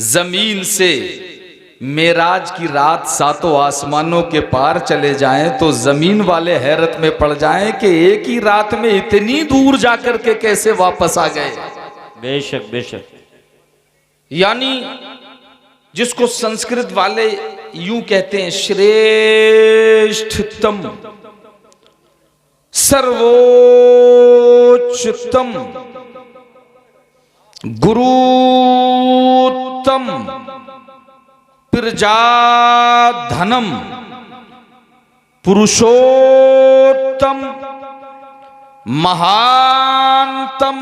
जमीन से मेराज की रात सातों आसमानों के पार चले जाएं तो जमीन वाले हैरत में पड़ जाएं कि एक ही रात में इतनी दूर जाकर के कैसे वापस आ गए। बेशक बेशक। यानी जिसको संस्कृत वाले यूं कहते हैं श्रेष्ठतम, सर्वोच्चतम, गुरुतम, प्रजाधनम, पुरुषोत्तम, महानतम,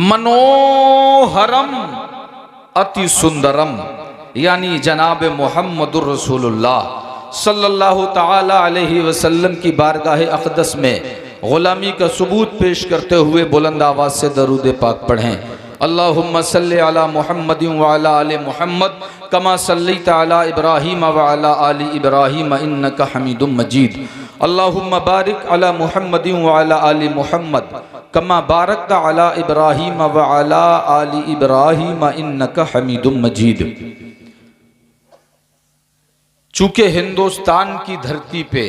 मनोहरम, अति सुंदरम, यानी जनाब मोहम्मदुर रसूलुल्लाह सल्लल्लाहु ताला अलैहि वसल्लम की बारगाह अक़दस में गुलामी का सबूत पेश करते हुए बुलंद आवाज से दरूद पाक पढ़ें। अल्लाहुम्मा सल्लि अला मुहम्मदिन व अला आलि मुहम्मद कमा सल्लैता अला इब्राहीम व अला आलि इब्राहीम इन्नका हमीदुम मजीद। अल्लाहुम्मा बारिक अला मुहम्मदिन व अला आलि मुहम्मद कमा बारकता अला इब्राहीम व अला आलि इब्राहीम इन्नका हमीदुम मजीद। चूंकि हिंदुस्तान की धरती पे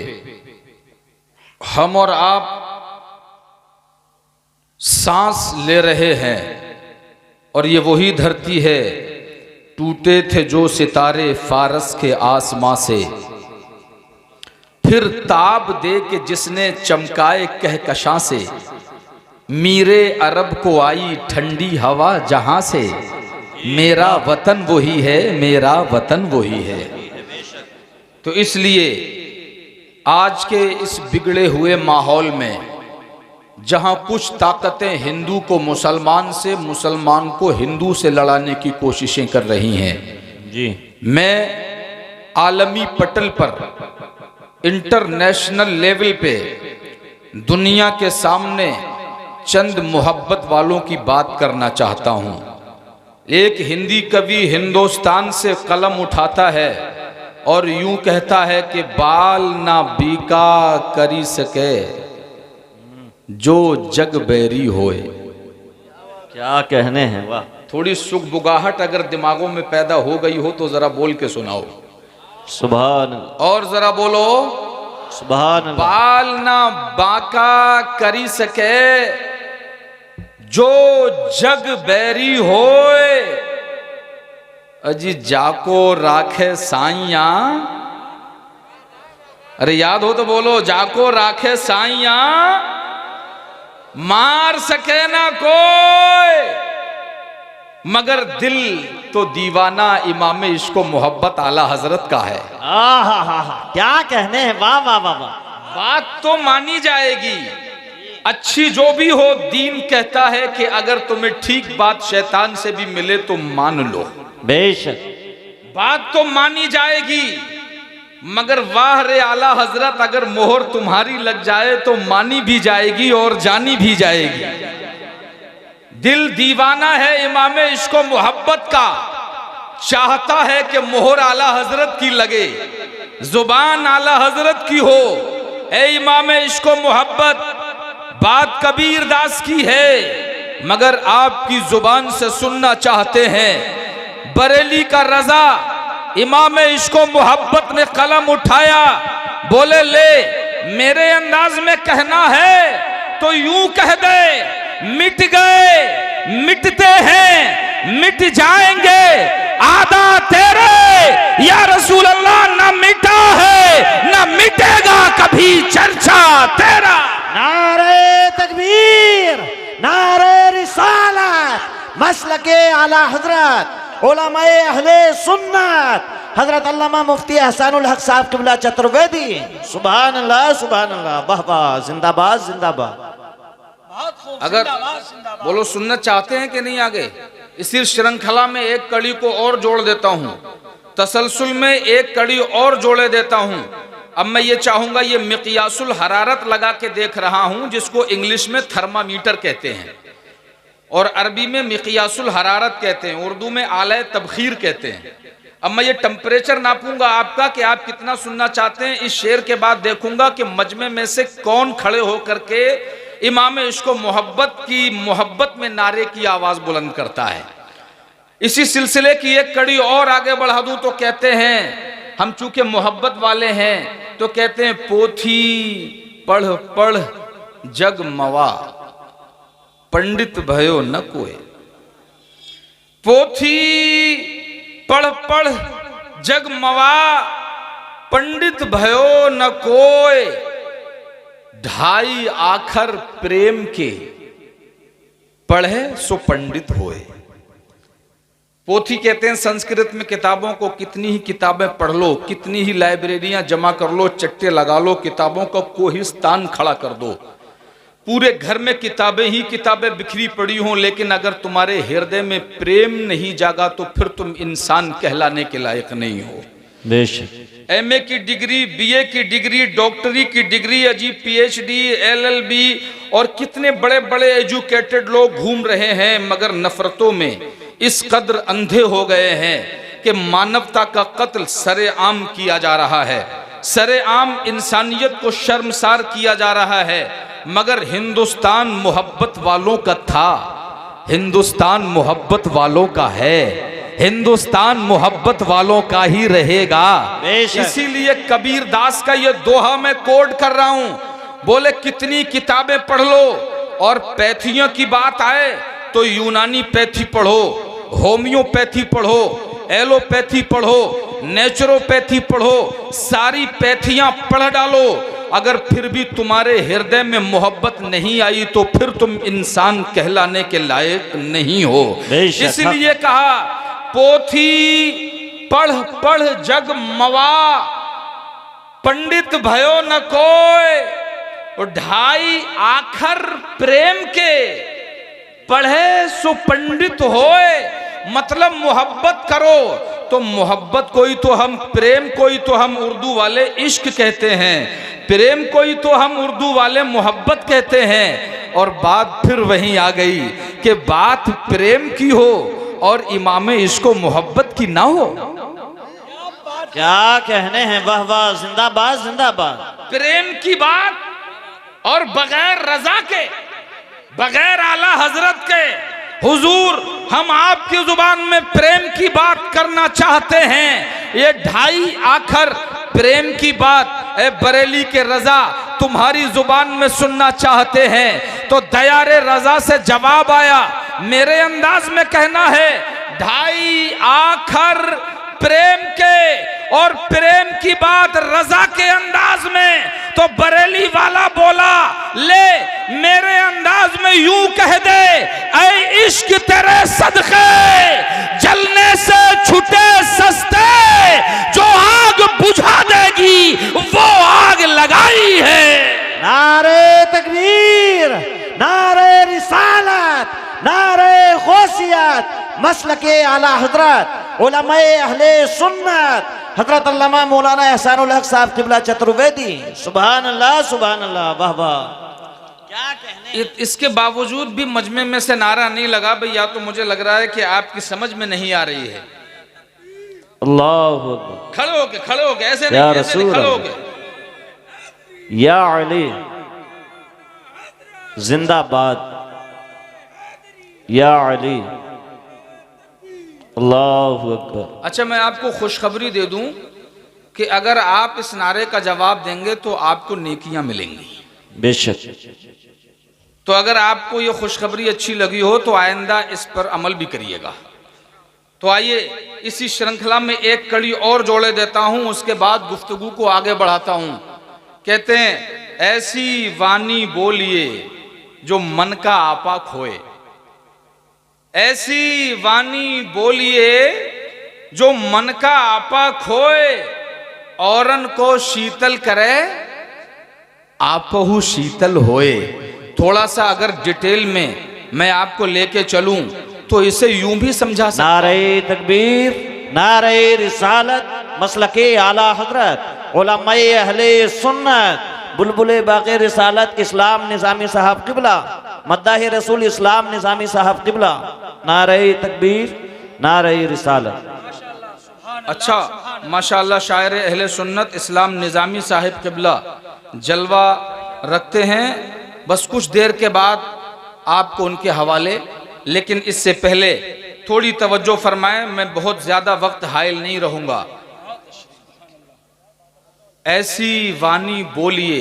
हम और आप सांस ले रहे हैं और ये वही धरती है, टूटे थे जो सितारे फारस के आसमां से, फिर ताब दे के जिसने चमकाए कहकशां से, मीरे अरब को आई ठंडी हवा जहां से, मेरा वतन वही है, मेरा वतन वही है। तो इसलिए आज के इस बिगड़े हुए माहौल में जहां कुछ ताकतें हिंदू को मुसलमान से, मुसलमान को हिंदू से लड़ाने की कोशिशें कर रही हैं जी, मैं आलमी पटल पर इंटरनेशनल लेवल पे दुनिया के सामने चंद मोहब्बत वालों की बात करना चाहता हूं। एक हिंदी कवि हिंदुस्तान से कलम उठाता है और यूं कहता है कि बाल ना बीका करी सके जो जग बैरी होए। क्या कहने हैं, वाह। थोड़ी सुख बुगाहट अगर दिमागों में पैदा हो गई हो तो जरा बोल के सुनाओ सुभान, और जरा बोलो सुभान। बाल ना बाका करी सके जो जग बैरी होए, अजी जाको राखे साइया। अरे याद हो तो बोलो, जाको राखे साइया मार सके ना कोई, मगर दिल तो दीवाना इमाम इश्क मोहब्बत आला हजरत का है। क्या कहने हैं, वाह वाह वाह वाह। बात तो मानी जाएगी, अच्छी जो भी हो। दीन कहता है कि अगर तुम्हें ठीक बात शैतान से भी मिले तो मान लो, बेशक बात तो मानी जाएगी, मगर वाह रे आला हजरत, अगर मोहर तुम्हारी लग जाए तो मानी भी जाएगी और जानी भी जाएगी। दिल दीवाना है इमाम इश्क मोहब्बत का, चाहता है कि मोहर आला हजरत की लगे, जुबान आला हजरत की हो। ए इमाम इश्क मोहब्बत, बात कबीर दास की है, मगर आपकी जुबान से सुनना चाहते हैं। बरेली का रजा इमाम इश्क मोहब्बत ने कलम उठाया, बोले ले मेरे अंदाज में कहना है तो यूं कह दे, मिट गए मिटते हैं मिट जाएंगे आदा तेरे, या रसूल अल्लाह न मिटा है न मिटेगा कभी चर्चा तेरा। नारे तकबीर, नारे रिसालत, मसलके आला हजरत, उलमाए अहले सुन्नत, हजरत अल्लामा मुफ्ती एहसानुल हक साहब क़िबला चतुर्वेदी। सुभान अल्लाह सुभान अल्लाह, वाह वाह, जिंदाबाद जिंदाबाद। अगर बोलो सुनना चाहते हैं कि नहीं, आगे इसी श्रृंखला में एक कड़ी को और जोड़ देता हूं, तसलसल में एक कड़ी और जोड़े देता हूं। अब मैं ये चाहूंगा, ये मिक़यासुल हरारत लगा के देख रहा हूं, जिसको इंग्लिश में थर्मामीटर कहते हैं और अरबी में मिक़यासुल हरारत कहते हैं, उर्दू में आला तबखीर कहते हैं। अब मैं ये टेम्परेचर नापूंगा आपका कि आप कितना सुनना चाहते हैं। इस शेर के बाद देखूंगा कि मजमे में से कौन खड़े होकर के इमाम इश्क मोहब्बत की मोहब्बत में नारे की आवाज बुलंद करता है। इसी सिलसिले की एक कड़ी और आगे बढ़ा दूं तो कहते हैं, हम चूंकि मोहब्बत वाले हैं तो कहते हैं पोथी पढ़ पढ़ जग मवा, पंडित भयो न कोय। पोथी पढ़ पढ़ जग मवा, पंडित भयो न कोय, ढाई आखर प्रेम के, पढ़े सो पंडित होए। पोथी कहते हैं संस्कृत में किताबों को, कितनी ही किताबें पढ़ लो, कितनी ही लाइब्रेरियां जमा कर लो, चट्टे लगा लो, किताबों का कोहिस्तान खड़ा कर दो, पूरे घर में किताबें ही किताबें बिखरी पड़ी हों, लेकिन अगर तुम्हारे हृदय में प्रेम नहीं जागा तो फिर तुम इंसान कहलाने के लायक नहीं हो। बेशक। एमए की डिग्री, बीए की डिग्री, डॉक्टरी की डिग्री, अजीब पीएचडी, एलएलबी और कितने बड़े बड़े एजुकेटेड लोग घूम रहे हैं, मगर नफरतों में इस कदर अंधे हो गए हैं कि मानवता का कत्ल सरेआम किया जा रहा है, सरेआम इंसानियत को शर्मसार किया जा रहा है। मगर हिंदुस्तान मोहब्बत वालों का था, हिंदुस्तान मोहब्बत वालों का है, हिंदुस्तान मोहब्बत वालों का ही रहेगा। इसीलिए कबीर दास का ये दोहा मैं कोट कर रहा हूं, बोले कितनी किताबें पढ़ लो, और पैथियों की बात आए तो यूनानी पैथी पढ़ो, होम्योपैथी पढ़ो, एलोपैथी पढ़ो, नेचुरोपैथी पढ़ो, सारी पैथियां पढ़ डालो, अगर फिर भी तुम्हारे हृदय में मोहब्बत नहीं आई तो फिर तुम इंसान कहलाने के लायक नहीं हो। इसलिए कहा पोथी पढ़ पढ़ जग मवा, पंडित भयो न कोय, और ढाई आखर प्रेम के, पढ़े सो पंडित होए। मतलब मोहब्बत करो तो मोहब्बत कोई तो हम प्रेम, कोई तो हम उर्दू वाले इश्क कहते हैं, प्रेम कोई तो हम उर्दू वाले मोहब्बत कहते हैं। और बात फिर वहीं आ गई कि बात प्रेम की हो और इमाम इश्को मोहब्बत की ना हो। क्या कहने हैं, वाह वाह, जिंदाबाद जिंदाबाद। प्रेम की बात और बगैर रजा के, बगैर आला हजरत के, हुजूर हम आपकी जुबान में प्रेम की बात करना चाहते हैं, ये ढाई आखर प्रेम की बात ए बरेली के रजा तुम्हारी जुबान में सुनना चाहते हैं। तो दयारे रजा से जवाब आया, मेरे अंदाज में कहना है ढाई आखर प्रेम के, और प्रेम की बात रजा के अंदाज में। तो बरेली वाला बोला, ले मेरे अंदाज में यूं कह दे, ऐ इश्क तेरे सदके जलने से छूटे सस्ते, जो आग बुझा देगी वो आग लगाई है। नारे तकबीर, नारे रिसालत, नारे गौसियत, मसलके आला हजरत उलमाए अहले सुन्नत हजरत अल्लामा मौलाना एहसानुल हक साहब क़िबला चतुर्वेदी। सुभान अल्लाह, सुभान अल्लाह, वाह वाह। क्या कहने। इसके बावजूद भी मजमे में से नारा नहीं लगा भाई, या तो मुझे लग रहा है कि आपकी समझ में नहीं आ रही है। अल्लाह खड़े हो के ऐसे नहीं, ऐसे नहीं, खड़े हो के। या अली जिंदाबाद, या अली, अल्लाहु अकबर। अच्छा, मैं आपको खुशखबरी दे दूं कि अगर आप इस नारे का जवाब देंगे तो आपको नेकियां मिलेंगी। बेशक। तो अगर आपको ये खुशखबरी अच्छी लगी हो तो आइंदा इस पर अमल भी करिएगा। तो आइए इसी श्रृंखला में एक कड़ी और जोड़े देता हूं, उसके बाद गुफ्तगू को आगे बढ़ाता हूं। कहते हैं ऐसी वाणी बोलिए जो मन का आपा खोए, ऐसी वाणी बोलिए जो मन का आपा खोए, औरन को शीतल करे आपहु शीतल होए। थोड़ा सा अगर डिटेल में मैं आपको लेके चलूं तो इसे यूं भी समझा सकता। नारे तकबीर, नारे रिसालत, मसलके आला हजरत उलमाए अहले सुन्नत, बुलबुले बाक़ी रिसालत इस्लाम निज़ामी साहब क़िबला, मद्दाह रसूल इस्लाम निज़ामी साहब क़िबला। नारे तकबीर, नारे रिसालत। अच्छा, माशाअल्लाह, शायर अहले सुन्नत इस्लाम निज़ामी साहिब क़िबला जलवा रखते हैं। बस कुछ देर के बाद आपको उनके हवाले, लेकिन इससे पहले थोड़ी तवज्जो फरमाएं, मैं बहुत ज्यादा वक्त हायल नहीं रहूंगा। ऐसी वाणी बोलिए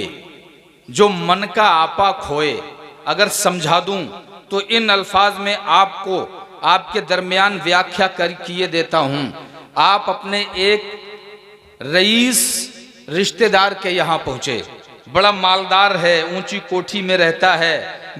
जो मन का आपा खोए। अगर समझा दूं तो इन अल्फाज में आपको आपके दरमियान व्याख्या किए देता हूं। आप अपने एक रईस रिश्तेदार के यहाँ पहुंचे, बड़ा मालदार है, ऊंची कोठी में रहता है,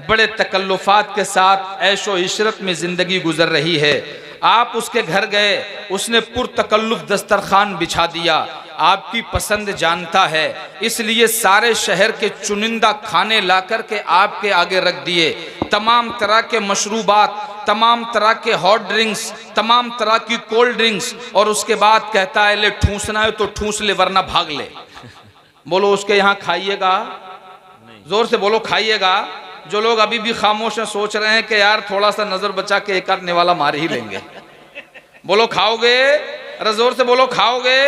बड़े तकल्लुफात के साथ ऐशो इशरत में जिंदगी गुजर रही है। आप उसके घर गए, उसने पुरतकल्लुफ दस्तरखान बिछा दिया। आपकी पसंद जानता है, इसलिए सारे शहर के चुनिंदा खाने ला कर के आपके आगे रख दिए। तमाम तरह के मशरूबात, तमाम तरह के हॉट ड्रिंक्स, तमाम तरह की कोल्ड ड्रिंक्स, और उसके बाद कहता है ले ठूसना है तो ठूस ले वरना भाग ले। बोलो उसके यहाँ खाइएगा, जोर से बोलो खाइएगा। जो लोग अभी भी खामोश हैं सोच रहे हैं कि यार थोड़ा सा नजर बचा के एक आध निवाला मार ही लेंगे, बोलो खाओगे? अरे जोर से बोलो खाओगे?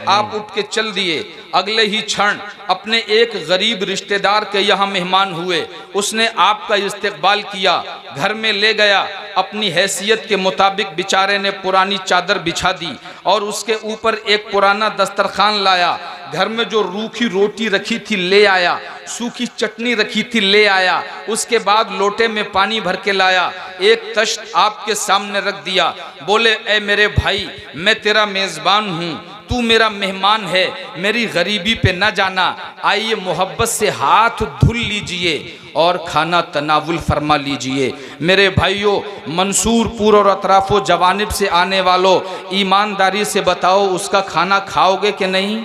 आप उठ के चल दिए। अगले ही क्षण अपने एक गरीब रिश्तेदार के यहाँ मेहमान हुए, उसने आपका इस्तकबाल किया, घर में ले गया। अपनी हैसियत के मुताबिक बेचारे ने पुरानी चादर बिछा दी और उसके ऊपर एक पुराना दस्तरखान लाया। घर में जो रूखी रोटी रखी थी ले आया, सूखी चटनी रखी थी ले आया। उसके बाद लोटे में पानी भर के लाया, एक तश्त आपके सामने रख दिया। बोले ए मेरे भाई, मैं तेरा मेजबान हूँ, तू मेरा मेहमान है, मेरी गरीबी पे न जाना। आइए मोहब्बत से हाथ धुल लीजिए और खाना तनावुल फरमा लीजिए। मेरे भाइयों, मंसूरपुर और अतराफो जवानिब से आने वालों, ईमानदारी से बताओ उसका खाना खाओगे कि नहीं?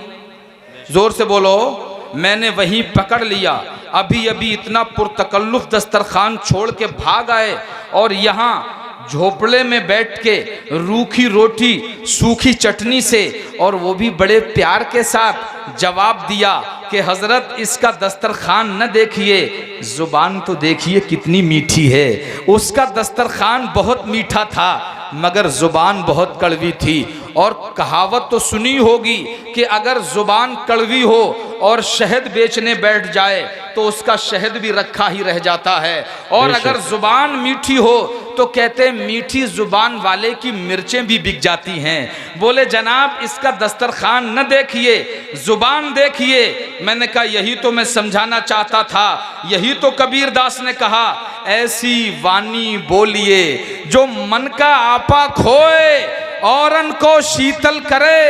जोर से बोलो। मैंने वहीं पकड़ लिया। अभी अभी इतना पुरतकल्लुफ दस्तरखान छोड़ के भाग आए और यहाँ झोपड़े में बैठ के रूखी रोटी सूखी चटनी से, और वो भी बड़े प्यार के साथ जवाब दिया कि हजरत इसका दस्तरखान न देखिए, जुबान तो देखिए कितनी मीठी है। उसका दस्तरखान बहुत मीठा था मगर जुबान बहुत कड़वी थी। और कहावत तो सुनी होगी कि अगर जुबान कड़वी हो और शहद बेचने बैठ जाए तो उसका शहद भी रखा ही रह जाता है, और अगर जुबान मीठी हो तो कहते हैं मीठी जुबान वाले की मिर्चें भी बिक जाती हैं। बोले जनाब इसका दस्तरखान न देखिए, जुबान देखिए। मैंने कहा यही तो मैं समझाना चाहता था, यही तो कबीर दास ने कहा, ऐसी वाणी बोलिए जो मन का आपा खोए, औरन को शीतल करे,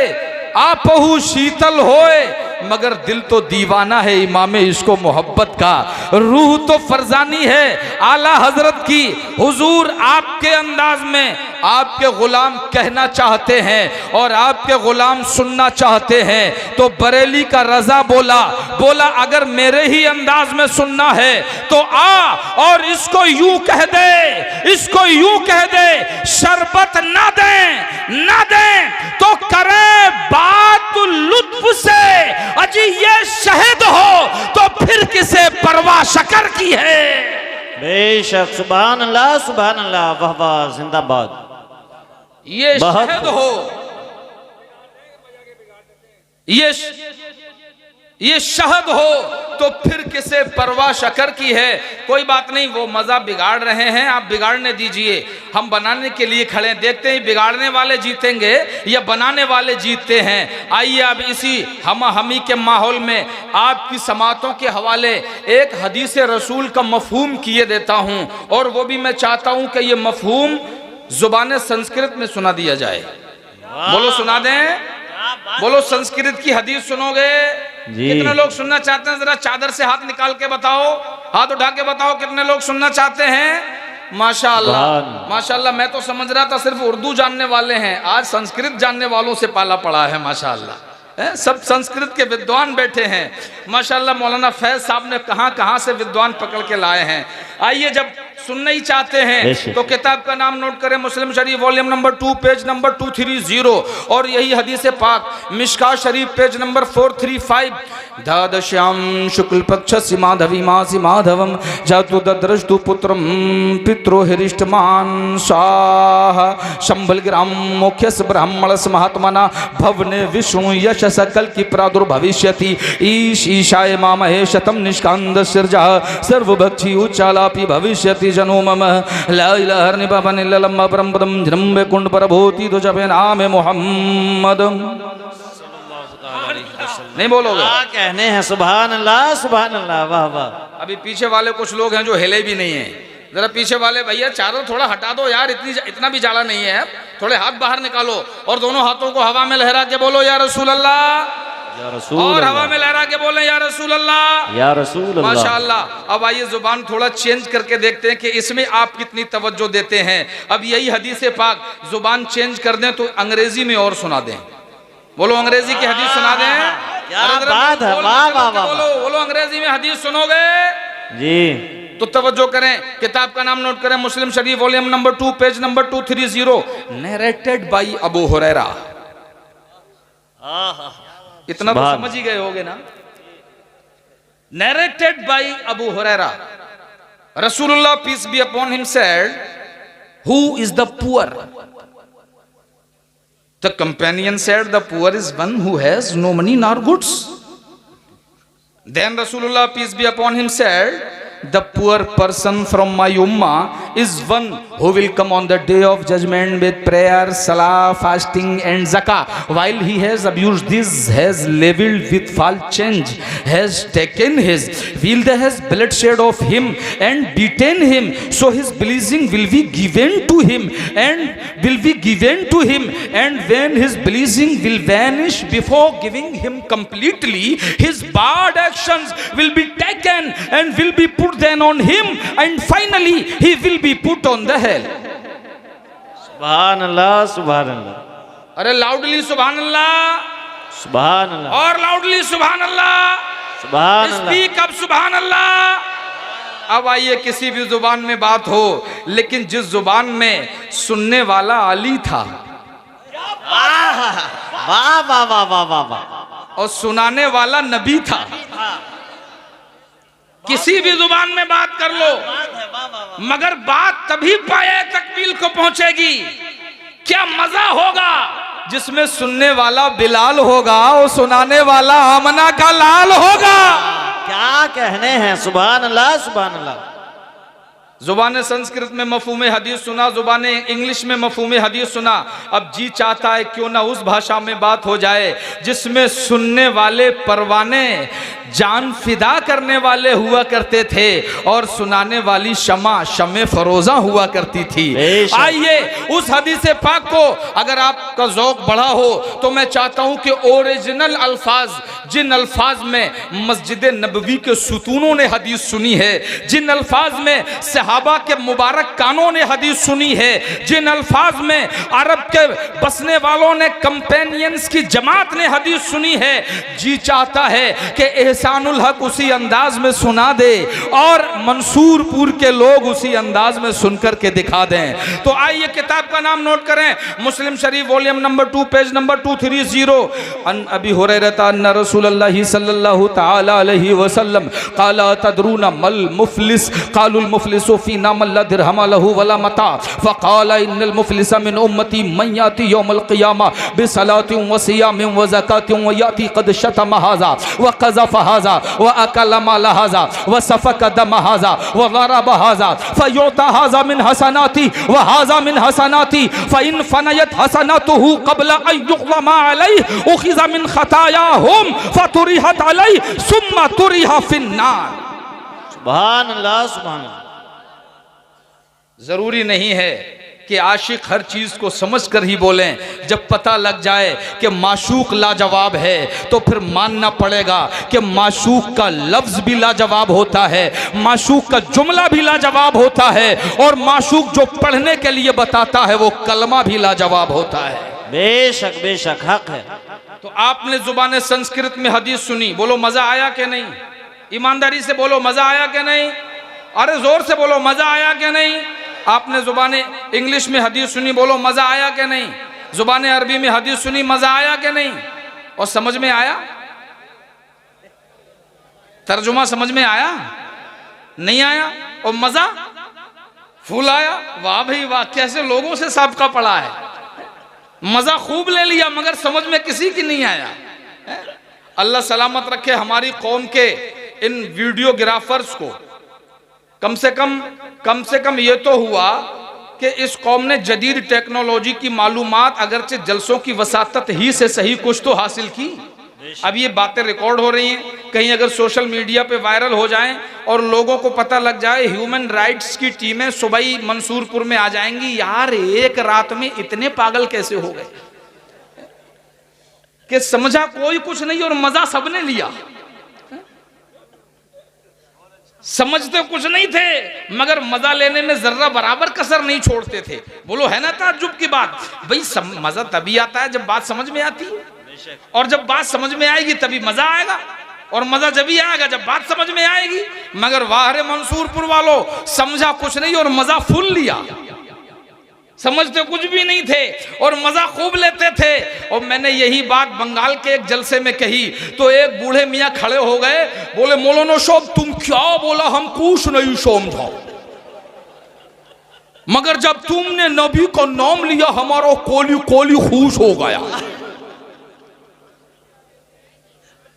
आपहु शीतल होए। मगर दिल तो दीवाना है इमाम इसको मोहब्बत का, रूह तो फरजानी है आला हजरत की। हुजूर आपके अंदाज में आपके गुलाम कहना चाहते हैं और आपके गुलाम सुनना चाहते हैं। तो बरेली का रजा बोला अगर मेरे ही अंदाज में सुनना है तो आ और इसको यूं कह दे, इसको यूं कह दे, शरबत ना दें तो करे बात लुत्फ से, अजी ये शहद हो तो फिर किसे परवाह शकर की है। बेशक, सुभान अल्लाह, सुभान अल्लाह, वाह वाह, जिंदाबाद। ये शहद हो, ये शहद हो तो फिर किसे परवाह शकर की है। कोई बात नहीं, वो मजा बिगाड़ रहे हैं, आप बिगाड़ने दीजिए, हम बनाने के लिए खड़े हैं। देखते हैं बिगाड़ने वाले जीतेंगे या बनाने वाले जीतते हैं। आइए अब इसी हमी के माहौल में आपकी समातों के हवाले एक हदीस रसूल का मफहूम किए देता हूं, और वो भी मैं चाहता हूं कि ये मफहूम जुबान संस्कृत में सुना दिया जाए। बोलो सुना दें, बोलो संस्कृत की हदीस सुनोगे? कितने लोग सुनना चाहते हैं? जरा चादर से हाथ निकाल के बताओ, हाथ उठा के बताओ कितने लोग सुनना चाहते हैं। माशाअल्लाह, माशाअल्लाह। मैं तो समझ रहा था सिर्फ उर्दू जानने वाले हैं, आज संस्कृत जानने वालों से पाला पड़ा है माशाअल्लाह। सब संस्कृत के विद्वान बैठे हैं माशाअल्लाह। मौलाना फैज साहब ने कहां से विद्वान पकड़ के लाए हैं। आइए, जब सुनना ही चाहते हैं तो किताब का नाम नोट करें, Muslim Sharif volume number 2 page number 230, और यही हदीस पाक मिशका शरीफ पेज नंबर 435। द्वादश्याम शुक्ल पक्ष माधवी मासी माधवम जातु दद्रष्टु पुत्रम पित्रो हरिष्टमान शाह शंभल ग्राम मुख्यस ब्राह्मणस महात्मना भवने विष्णु यश सकल की प्रादुर्भविष्यति ईश ईशाय मामहे शतम निष्कांद सिरजा सर्वभक्षी उच्चालापि भविष्यति परिजनो मम ला इलाहा इल्लल्लाह परमपदम जन्म वैकुंठ परभूति तो जपे नाम मोहम्मद। नहीं बोलोगे? क्या कहने हैं, सुभान अल्लाह, वाह वाह। अभी पीछे वाले कुछ लोग हैं जो हिले भी नहीं है, जरा पीछे वाले भैया चादर थोड़ा हटा दो यार, इतना भी जाड़ा नहीं है, थोड़े हाथ बाहर निकालो और दोनों हाथों को हवा में लहरा के बोलो या रसूल अल्लाह, या रसूल और अल्लाह। हवा में लहरा के बोले या रसूल अल्लाह, या रसूल अल्लाह। माशाअल्लाह। अब आइए जुबान थोड़ा चेंज करके देखते हैं कि इसमें आप कितनी तवज्जो देते हैं। अब यही हदीस पाक जुबान चेंज कर दें तो अंग्रेजी में और सुना दें। बोलो अंग्रेजी की हदीस सुना दें। क्या बात है, वाह वाह वाह। बोलो अंग्रेजी में हदीस सुनोगे जी तो तवज्जो करें। किताब का नाम नोट करें, Muslim Sharif volume number 2 page number 230, narrated by Abu Hurairah. इतना तो समझ ही गए होगे ना। नरेटेड बाई अबू हुरैरा, रसूलुल्लाह peace be upon him said, who is the poor? The companion said, the poor is one who has no money nor goods. Then Rasulullah peace be upon him said, the poor person from my ummah is one who will come on the day of judgment with prayer, salah, fasting and zakah. While he has abused this, has leveled with false change, has taken his wealth, has bloodshed of him and beaten him, so his blessing will be given to him and when his blessing will vanish before giving him completely, his bad actions will be taken and will be put then on him and finally he will be put on the hell. सुभान अल्लाह, सुभान अल्लाह। अरे loudly सुभान अल्लाह, सुभान अल्लाह, और loudly सुभान अल्लाह, सुभान अल्लाह। Speak up सुभान अल्लाह। अब आइए किसी भी जुबान में बात हो, लेकिन जिस जुबान में सुनने वाला अली था वाह वाह वाह वाह वाह वाह वाह, और सुनाने वाला नबी था, किसी भी जुबान में बात कर लो, मगर बात तभी पाए तकमील को पहुंचेगी। क्या मजा होगा जिसमें सुनने वाला बिलाल होगा और सुनाने वाला आमना का लाल होगा। क्या कहने हैं, सुभान अल्लाह, सुभान अल्लाह। जुबान संस्कृत में मफहूम हदीस सुना, जुबान इंग्लिश में मफहूम हदीस सुना। अब जी चाहता है क्यों ना उस भाषा में बात हो जाए जिसमें सुनने वाले परवाने जान फिदा करने वाले हुआ करते थे और सुनाने वाली शमे फरोजा हुआ करती थी। आइए उस हदीस पाक को अगर आपका ज़ौक़ बढ़ा हो तो मैं चाहता हूं कि ओरिजिनल अल्फाज, जिन अल्फाज में मस्जिद नबवी के सुतूनों ने हदीस सुनी है, जिन अल्फाज में सहाबा के मुबारक कानों ने हदीस सुनी है, जिन अल्फाज में अरब के बसने वालों ने कंपेनियंस की जमात ने हदीस सुनी है, जी चाहता है कि एहसानुल हक उसी अंदाज में सुना दे और मंसूरपुर के लोग उसी अंदाज में सुनकर के दिखा दें। तो आइए किताब का नाम नोट करें, Muslim Sharif volume number 2 page number 230, अन अबी हुरैरा अन्ना रसूलल्लाह सल्लल्लाहु तआला अलैहि वसल्लम क़ाला तदरूना मल मुफलिस क़ालुल मुफलिसु फ़ीना मन ला दिरहम लहु वला मता फ़क़ाला इन्नल मुफलिसा मिन उम्मती मन याती यौमल क़ियामा बिसलातिन व सियामिन व ज़कातिन व याती क़द शतम हाज़ा व क़ज़फ़ हाज़ा व अकल माल हाज़ा व सफ़क दम हाज़ा व ज़रब हाज़ा फ़युता हाज़ा मिन हसनाती व हाज़ा मिन हसनाती फ़इन फ़नयत हसनातुहु क़ब्ल अन युक़ज़मा अलैहि उख़िज़ मिन ख़तायाहुम फ़तुरिहत अलैहि सुम्मा तुरिहा फ़िन्नार। सुभान अल्लाह, सुभान अल्लाह। जरूरी नहीं है कि आशिक हर चीज को समझकर ही बोलें। जब पता लग जाए कि माशूक लाजवाब है तो फिर मानना पड़ेगा कि माशूक का लफ्ज भी लाजवाब होता है, माशूक का जुमला भी लाजवाब होता है और माशूक जो पढ़ने के लिए बताता है वो कलमा भी लाजवाब होता है। बेशक बेशक हक है। तो आपने जुबान संस्कृत में हदीस सुनी, बोलो मजा आया कि नहीं? ईमानदारी से बोलो मजा आया कि नहीं? अरे जोर से बोलो मजा आया कि नहीं? आपने जुबान इंग्लिश में हदीस सुनी, बोलो मजा आया कि नहीं? जुबान अरबी में हदीस सुनी, मजा आया कि नहीं? और समझ में आया? तर्जुमा समझ में आया? नहीं आया? और मजा फूल आया? वाह भाई वाह, कैसे लोगों से साबका पड़ा है। मजा खूब ले लिया मगर समझ में किसी की नहीं आया। अल्लाह सलामत रखे हमारी कौम के इन वीडियोग्राफर्स को। कम से कम कम से कम ये तो हुआ कि इस कौम ने जदीद टेक्नोलॉजी की मालूमात अगरचे जलसों की वसातत ही से सही कुछ तो हासिल की। अब ये बातें रिकॉर्ड हो रही हैं, कहीं अगर सोशल मीडिया पे वायरल हो जाएं और लोगों को पता लग जाए, ह्यूमन राइट्स की टीमें सुबह ही मंसूरपुर में आ जाएंगी, यार एक रात में इतने पागल कैसे हो गए कि समझा कोई कुछ नहीं और मजा सबने लिया। समझते कुछ नहीं थे मगर मजा लेने में जर्रा बराबर कसर नहीं छोड़ते थे। बोलो है ना ताज्जुब की बात? भाई मजा तभी आता है जब बात समझ में आती है, और जब बात समझ में आएगी तभी मजा आएगा, और मजा जब ही आएगा जब बात समझ में आएगी। मगर वाह मंसूरपुर वालों, समझा कुछ नहीं और मजा फुल लिया। समझते कुछ भी नहीं थे और मजा खूब लेते थे। और मैंने यही बात बंगाल के एक जलसे में कही तो एक बूढ़े मियाँ खड़े हो गए, बोले मौलाना साहब तुम क्या बोला, हम कुछ नहीं समझा, मगर जब तुमने नबी का नाम लिया हमारा कोली कोली खुश हो गया।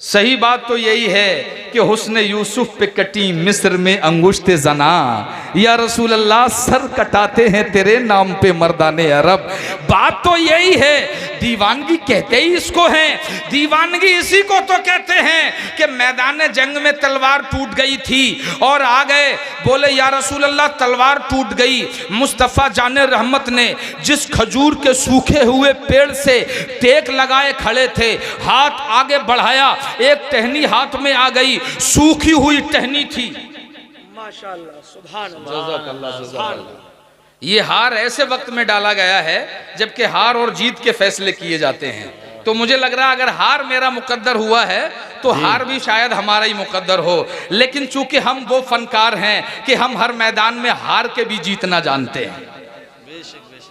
सही बात तो यही है कि हुस्न यूसुफ पे कटी मिस्र में अंगुश्ते जना, या रसूल अल्लाह सर कटाते हैं तेरे नाम पे मर्दाने अरब। बात तो यही है, दीवानगी कहते ही इसको है, दीवानगी इसी को तो कहते हैं कि मैदान जंग में तलवार टूट गई थी और आ गए, बोले या रसूल अल्लाह तलवार टूट गई। मुस्तफ़ा जाने रहमत ने जिस खजूर के सूखे हुए पेड़ से टेक लगाए खड़े थे, हाथ आगे बढ़ाया, एक टहनी हाथ में आ गई, सूखी हुई टहनी थी। माशाअल्लाह, सुभान अल्लाह। ये हार ऐसे वक्त में डाला गया है जबकि हार और जीत के फैसले किए जाते हैं। तो मुझे लग रहा है अगर हार मेरा मुकद्दर हुआ है तो हार भी शायद हमारा ही मुकद्दर हो, लेकिन चूंकि हम वो फनकार हैं कि हम हर मैदान में हार के भी जीतना जानते हैं।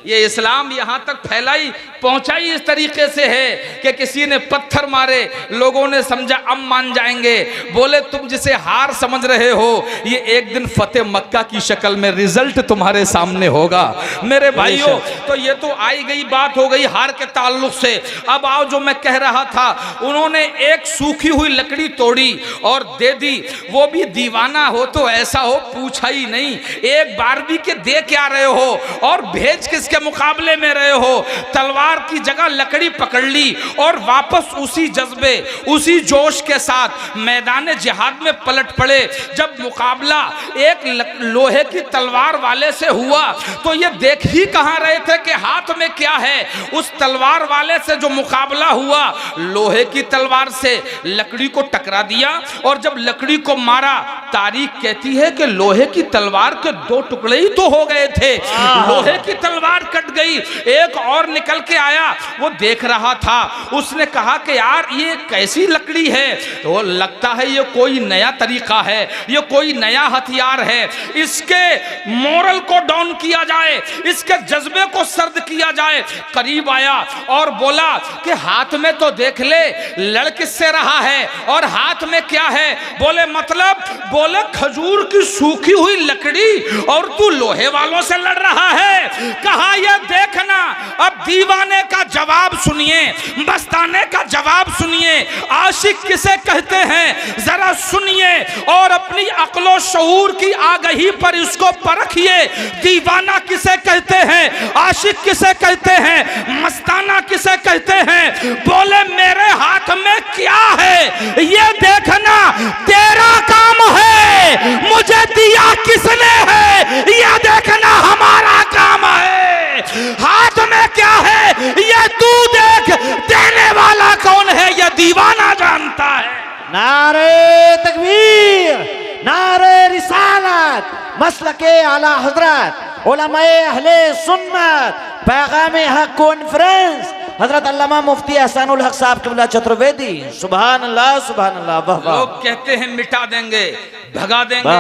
ये इस्लाम यहाँ तक फैला ही पहुँचा ही इस तरीके से है कि किसी ने पत्थर मारे, लोगों ने समझा अब मान जाएंगे, बोले तुम जिसे हार समझ रहे हो ये एक दिन फतेह मक्का की शक्ल में रिजल्ट तुम्हारे सामने होगा। मेरे भाइयों, तो ये तो आई गई बात हो गई हार के ताल्लुक से। अब आओ जो मैं कह रहा था, उन्होंने एक सूखी हुई लकड़ी तोड़ी और दे दी। वो भी दीवाना हो तो ऐसा हो पूछा ही नहीं, एक बार भी के दे क्या रहे हो और भेज किसके मुकाबले में रहे हो। तलवार की जगह लकड़ी पकड़ ली और वापस उसी जज्बे उसी जोश के साथ मैदान जिहाद में पलट पड़े। जब मुकाबला एक लोहे की तलवार वाले से हुआ तो ये देख ही कहां रहे थे कि हाथ में क्या है। उस तलवार वाले से जो मुकाबला हुआ लोहे की तलवार से लकड़ी को टकरा दिया, और जब लकड़ी को मारा तारीख कहती है कि लोहे की तलवार के दो टुकड़े ही तो हो गए थे। लोहे की तलवार कट गई, एक और निकल के आया, वो देख रहा था, उसने कहा कि यार ये कैसी लकड़ी है, तो लगता है ये कोई नया तरीका है, ये कोई नया हथियार है, इसके मोरल को डाउन किया जाए, इसके जज्बे को सर्द किया जाए। करीब आया और बोला कि हाथ में तो देख ले लड़ किससे रहा है और हाथ में क्या है। बोले मतलब, बोले खजूर की सूखी हुई लकड़ी और तू लोहे वालों से लड़ रहा है। कहा यह देखना, अब दीवाने का जवाब सुनिए, मस्ताने का जवाब सुनिए, आशिक किसे कहते हैं जरा सुनिए और अपनी अक्लो शऊर की आगही पर इसको परखिए। दीवाना किसे कहते हैं, आशिक किसे कहते हैं, मस्ताना किसे कहते हैं। बोले मेरे हाथ में क्या है ये देखना तेरा काम है, मुझे दिया किसने है ये देखना हमारा काम है। हाथ में क्या है ये तू देख, देने वाला कौन है ये दीवाना जानता है। नारे तकबीर, नारे रिसालत, मसलके आला हजरत, उलमाए अहले सुन्नत, पैगाम हक कॉन्फ्रेंस, हजरत अल्लामा मुफ्ती एहसानुल हक साहब क़िबला चतुर्वेदी। सुभान अल्लाह, सुभान अल्लाह। लोग कहते हैं मिटा देंगे, भगा देंगे,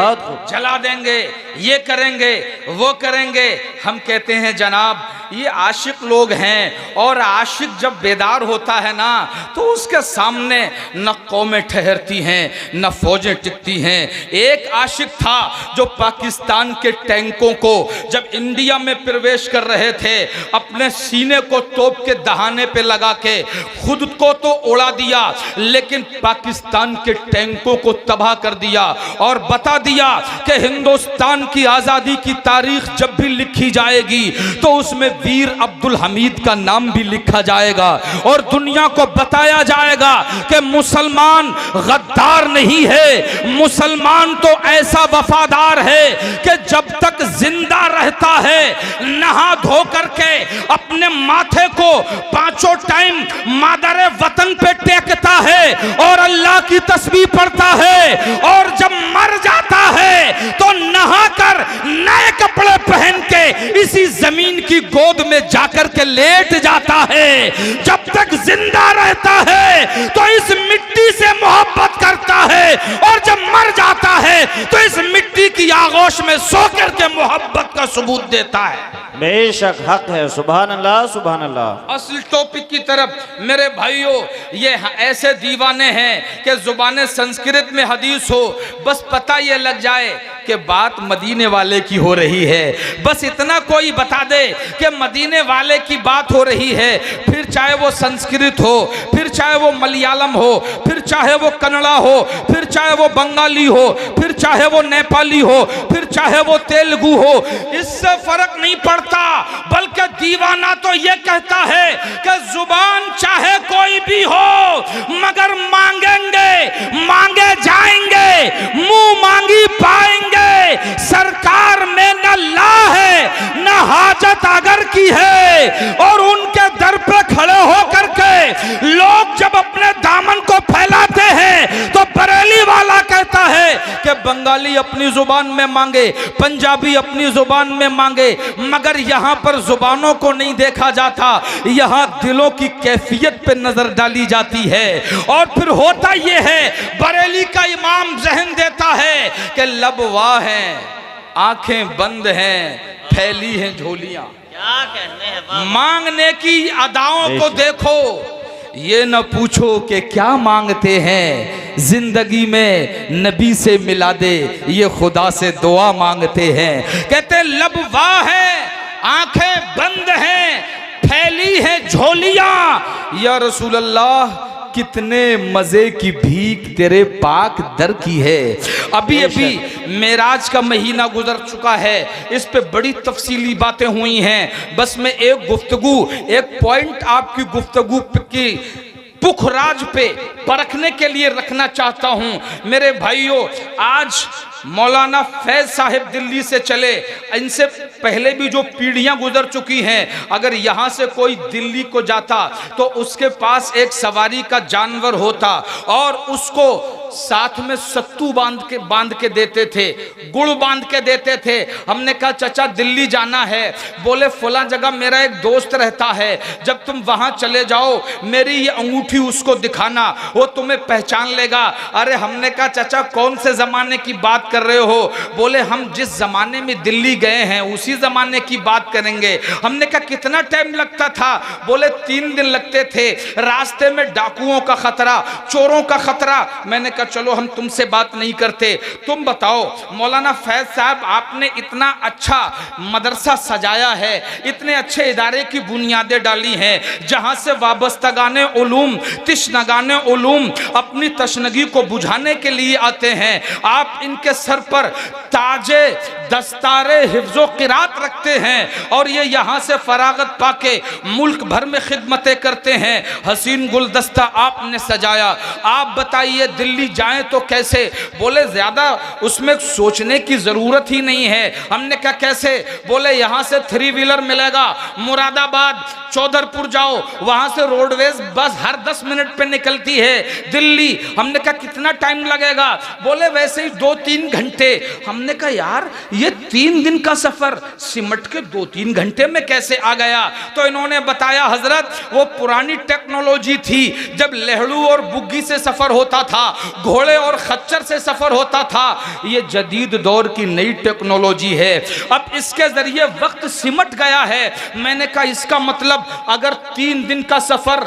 जला देंगे, ये करेंगे, वो करेंगे। हम कहते हैं जनाब ये आशिक लोग हैं, और आशिक जब बेदार होता है ना तो उसके सामने न कौमें ठहरती हैं न फौजें टिकती हैं। एक आशिक था जो पाकिस्तान के टैंकों को जब इंडिया में प्रवेश कर रहे थे अपने सीने को तोप के दहाने खाने पे लगा के खुद को तो उड़ा दिया, लेकिन पाकिस्तान के टैंकों को तबाह कर दिया और बता दिया कि हिंदुस्तान की आज़ादी की तारीख जब भी लिखी जाएगी तो उसमें वीर अब्दुल हमीद का नाम भी लिखा जाएगा और दुनिया को बताया जाएगा कि मुसलमान गद्दार नहीं है, मुसलमान तो ऐसा वफादार है कि जब तक जिंदा रहता है नहा धो करके अपने माथे को पांचों टाइम मादरे वतन पे टेकता है और अल्लाह की तस्बीह पढ़ता है, और जब मर जाता है तो नहाकर नए कपड़े पहन के इसी जमीन की गोद में जाकर के लेट जाता है। जब तक जिंदा रहता है तो इस मिट्टी से मोहब्बत करता है और जब मर जाता है तो इस मिट्टी की आगोश में सो करके मोहब्बत का सबूत देता है। बेशक हक है। सुभान अल्लाह, सुभान अल्लाह। असल टॉपिक की तरफ मेरे भाइयों, ये ऐसे दीवाने हैं कि जुबान संस्कृत में हदीस हो, बस पता ये लग जाए कि बात मदीने वाले की हो रही है, बस इतना कोई बता दे कि मदीने वाले की बात हो रही है, फिर चाहे वो संस्कृत हो, फिर चाहे वो मलयालम हो, फिर चाहे वो कन्नड़ा हो, फिर चाहे वो बंगाली हो, फिर चाहे वो नेपाली हो, फिर चाहे वो तेलुगु हो, इससे फर्क नहीं पड़ता। बल्कि दीवाना तो ये कहता है कि जुबान चाहे कोई भी हो मगर मांगेंगे, मांगे जाएंगे, मुंह मांगी पाएंगे। सरकार में न ला है न हाजत अगर की है, और उनके दर पे खड़े हो करके लोग जब अपने दामन को फैलाते हैं तो बरेली वाला कहता है कि बंगाली अपनी जुबान में मांगे, पंजाबी अपनी जुबान में मांगे, मगर यहां पर जुबानों को नहीं देखा जाता, यहां दिलों की कैफियत पे नजर डाली जाती है। और फिर होता यह है, बरेली का इमाम जहन देता है कि लब वाह हैं, आंखें बंद हैं, फैली हैं झोलियां। क्या कहने हैं, मांगने की अदाओं को देखो, ये न पूछो कि क्या मांगते हैं, जिंदगी में नबी से मिला दे, ये खुदा से दुआ मांगते हैं। कहते लब वाह है, आंखें बंद हैं, फैली है झोलियां, या रसूल अल्लाह कितने मजे की भीख तेरे पाक दर की है। अभी अभी मेराज का महीना गुजर चुका है, इस पे बड़ी तफसीली बातें हुई हैं, बस मैं एक गुफ्तगू, एक पॉइंट आपकी गुफ्तगू की पुखराज पे परखने के लिए रखना चाहता हूं। मेरे भाइयों, आज मौलाना फैज साहिब दिल्ली से चले, इनसे पहले भी जो पीढ़ियां गुजर चुकी हैं, अगर यहाँ से कोई दिल्ली को जाता तो उसके पास एक सवारी का जानवर होता और उसको साथ में सत्तू बांध के देते थे, गुड़ बांध के देते थे। हमने कहा चाचा दिल्ली जाना है, बोले फला जगह मेरा एक दोस्त रहता है, जब तुम वहां चले जाओ मेरी ये अंगूठी उसको दिखाना, वो तुम्हें पहचान लेगा। अरे हमने कहा चाचा कौन से जमाने की बात कर रहे हो? बोले हम जिस जमाने में दिल्ली गए हैं उसी जमाने की बात करेंगे। हमने कहा कितना टाइम लगता था? बोले 3 दिन लगते थे, रास्ते में डाकुओं का खतरा, चोरों का खतरा। मैंने कहा चलो हम तुमसे बात नहीं करते, तुम बताओ मौलाना फैज साहब, आपने इतना अच्छा मदरसा सजाया है, इतने अच्छे इदारे की बुनियादें डाली हैं, जहां से वाबस्तगाने उलूम, तिश्नगाने उलूम अपनी तशनगी को बुझाने के लिए आते हैं। आप इनके सर पर ताजे दस्तारे हिफ्ज़ो क़िरात रखते हैं और ये यहाँ से फरागत पाके मुल्क भर में खिदमतें करते हैं। हसीन गुलदस्ता आपने सजाया, आप बताइए दिल्ली जाएं तो कैसे? बोले ज़्यादा उसमें सोचने की ज़रूरत ही नहीं है। हमने कहा कैसे? बोले यहाँ से 3 व्हीलर मिलेगा, मुरादाबाद चौधरपुर जाओ, वहाँ से रोडवेज बस हर 10 मिनट पे निकलती है दिल्ली। हमने कहा कितना टाइम लगेगा? बोले वैसे ही 2-3 घंटे। हमने कहा यार ये 3 दिन का सफर सिमट के 2-3 घंटे में कैसे आ गया? तो इन्होंने बताया हजरत वो पुरानी टेक्नोलॉजी थी, जब लहड़ू और बुग्गी से सफर होता था, घोड़े और खच्चर से सफर होता था, ये जदीद दौर की नई टेक्नोलॉजी है, अब इसके जरिए वक्त सिमट गया है। मैंने कहा इसका मतलब अगर 3 दिन का सफर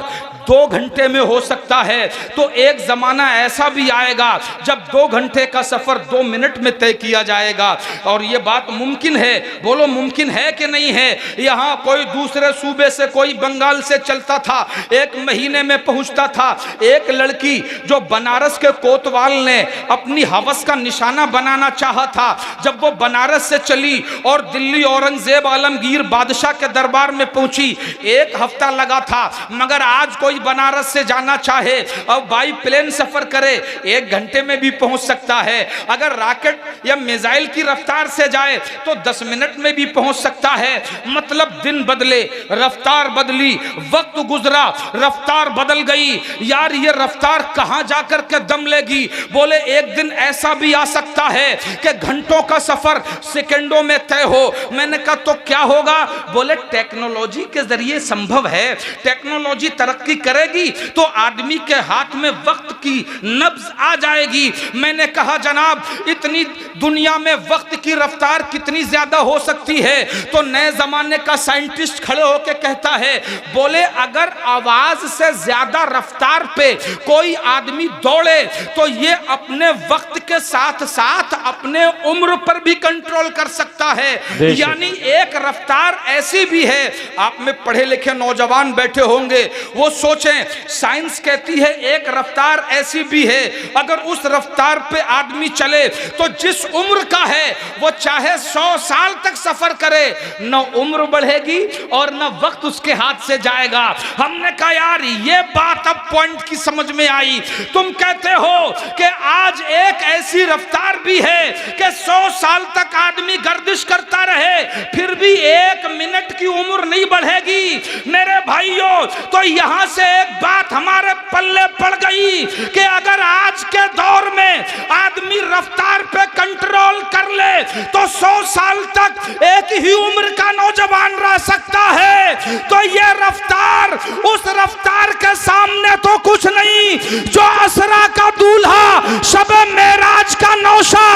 2 घंटे में हो सकता है, तो एक जमाना ऐसा भी आएगा जब 2 घंटे का सफर 2 मिनट में तय किया जाएगा। और ये बात मुमकिन है, बोलो मुमकिन है कि नहीं है? यहाँ कोई दूसरे सूबे से, कोई बंगाल से चलता था, 1 महीने में पहुंचता था। एक लड़की जो बनारस के कोतवाल ने अपनी हवस का निशाना बनाना चाहा था, जब वो बनारस से चली और दिल्ली औरंगजेब आलमगीर बादशाह के दरबार में पहुंची, 1 हफ्ता लगा था। मगर आज कोई बनारस से जाना चाहे और बाई प्लेन सफर करे, 1 घंटे में भी पहुंच सकता है। अगर रॉकेट या मिसाइल की रफ्तार से जाए तो 10 मिनट में भी पहुंच सकता है। मतलब दिन बदले, रफ्तार बदली, वक्त गुजरा, रफ्तार बदल गई। यार ये रफ्तार कहां जाकर के दम लेगी? बोले एक दिन ऐसा भी आ सकता है कि घंटों का सफर सेकंडों में तय हो। मैंने कहा तो क्या होगा? बोले टेक्नोलॉजी के जरिए संभव है। टेक्नोलॉजी तरक्की करेगी तो आदमी के हाथ में वक्त की नब्ज आ जाएगी। मैंने कहा जनाब इतनी दुनिया में वक्त की रफ्तार कितनी ज्यादा हो सकती है? तो नए जमाने का साइंटिस्ट खड़े होकर कहता है, बोले अगर आवाज से ज्यादा रफ्तार पे कोई आदमी दौड़े तो ये अपने वक्त के साथ साथ अपने उम्र पर भी कंट्रोल कर सकता है। यानी एक रफ्तार ऐसी भी है, आप में पढ़े लिखे नौजवान बैठे होंगे, वो सोचें, साइंस कहती है एक रफ्तार ऐसी भी है, अगर उस रफ्तार पे आदमी चले तो जिस उम्र का है वो चाहे 100 साल तक सफर करे, न उम्र बढ़ेगी और न वक्त उसके हाथ से जाएगा। हमने कहा यार ये बात अब पॉइंट की समझ में आई। तुम कहते हो कि आज एक ऐसी रफ्तार भी है कि 100 साल तक आदमी गर्दिश करता रहे फिर भी 1 मिनट की उम्र नहीं बढ़ेगी। मेरे भाइयों, तो यहां से एक बात हमारे पल्ले पड़ गई कि अगर आज के दौर में आदमी रफ्तार पे कंट्रोल कर ले तो 100 साल तक एक ही उम्र का नौजवान रह सकता है। तो ये रफ्तार उस रफ्तार के सामने तो कुछ नहीं जो असरा का दूल्हा शबे मेराज का नौशा